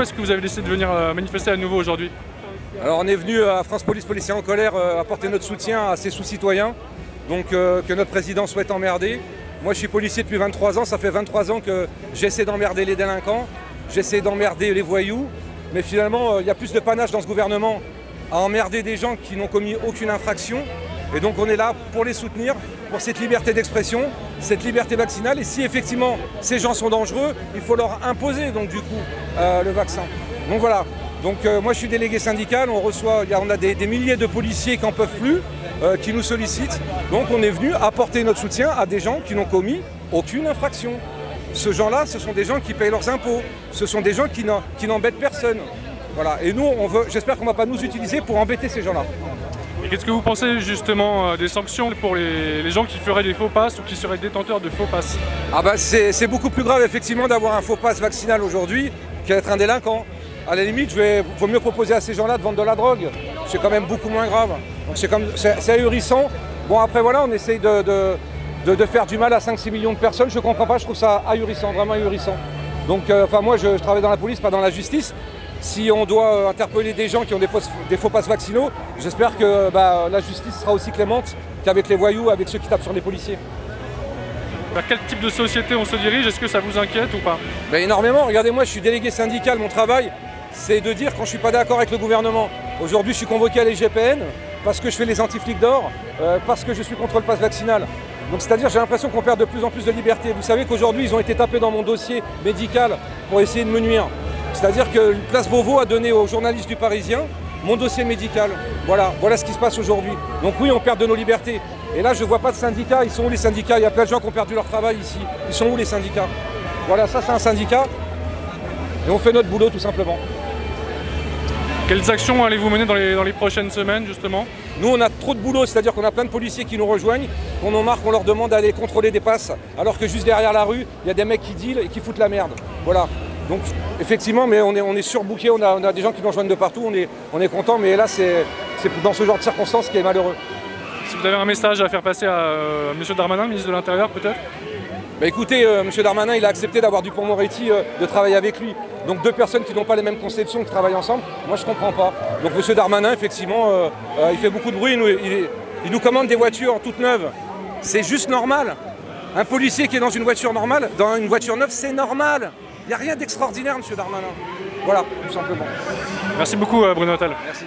pourquoi est-ce que vous avez décidé de venir manifester à nouveau aujourd'hui? Alors on est venu à France Police Policiers en colère apporter notre soutien à ces sous-citoyens, donc que notre président souhaite emmerder. Moi je suis policier depuis 23 ans, ça fait 23 ans que j'essaie d'emmerder les délinquants, j'essaie d'emmerder les voyous, mais finalement il y a plus de panache dans ce gouvernement à emmerder des gens qui n'ont commis aucune infraction. Et donc on est là pour les soutenir, pour cette liberté d'expression, cette liberté vaccinale. Et si effectivement ces gens sont dangereux, il faut leur imposer donc du coup le vaccin. Donc voilà. Donc moi je suis délégué syndical, on a des milliers de policiers qui n'en peuvent plus, qui nous sollicitent. Donc on est venu apporter notre soutien à des gens qui n'ont commis aucune infraction. Ce gens-là, ce sont des gens qui payent leurs impôts, ce sont des gens qui n'embêtent personne. Voilà. Et nous, j'espère qu'on ne va pas nous utiliser pour embêter ces gens-là. Et qu'est-ce que vous pensez justement des sanctions pour les gens qui feraient des faux passes ou qui seraient détenteurs de faux passes? Ah bah c'est beaucoup plus grave effectivement d'avoir un faux pass vaccinal aujourd'hui qu'être un délinquant. À la limite, vaut mieux proposer à ces gens-là de vendre de la drogue. C'est quand même beaucoup moins grave. Donc c'est ahurissant. Bon après voilà, on essaye de faire du mal à 5-6 millions de personnes. Je comprends pas, je trouve ça ahurissant, vraiment ahurissant. Donc moi je travaille dans la police, pas dans la justice. Si on doit interpeller des gens qui ont des faux passes vaccinaux, j'espère que la justice sera aussi clémente qu'avec les voyous, avec ceux qui tapent sur les policiers. Vers quel type de société on se dirige? Est-ce que ça vous inquiète ou pas? Énormément. Regardez, moi je suis délégué syndical, mon travail c'est de dire quand je ne suis pas d'accord avec le gouvernement. Aujourd'hui je suis convoqué à l'IGPN parce que je fais les anti-flics d'or, parce que je suis contre le pass vaccinal. Donc c'est-à-dire j'ai l'impression qu'on perd de plus en plus de liberté. Vous savez qu'aujourd'hui ils ont été tapés dans mon dossier médical pour essayer de me nuire. C'est-à-dire que Place Beauvau a donné aux journalistes du Parisien mon dossier médical. Voilà ce qui se passe aujourd'hui. Donc oui, on perd de nos libertés. Et là, je ne vois pas de syndicats. Ils sont où les syndicats? Il y a plein de gens qui ont perdu leur travail ici. Ils sont où les syndicats? Voilà, ça c'est un syndicat. Et on fait notre boulot tout simplement. Quelles actions allez-vous mener dans les prochaines semaines justement? Nous, on a trop de boulot, c'est-à-dire qu'on a plein de policiers qui nous rejoignent, qu'on en marque, qu'on leur demande d'aller contrôler des passes, alors que juste derrière la rue, il y a des mecs qui dealent et qui foutent la merde. Voilà. Donc effectivement, mais on est surbooké, on a des gens qui nous rejoignent de partout, on est content, mais là c'est dans ce genre de circonstances qui est malheureux. Si vous avez un message à faire passer à M. Darmanin, ministre de l'Intérieur peut-être? Écoutez, M. Darmanin, il a accepté d'avoir Dupond-Moretti de travailler avec lui. Donc deux personnes qui n'ont pas les mêmes conceptions, qui travaillent ensemble, moi je ne comprends pas. Donc M. Darmanin, effectivement, il fait beaucoup de bruit, il nous commande des voitures toutes neuves. C'est juste normal. Un policier qui est dans une voiture normale, dans une voiture neuve, c'est normal. Il n'y a rien d'extraordinaire, M. Darmanin. Voilà, tout simplement. Merci beaucoup, Bruno Attal. Merci.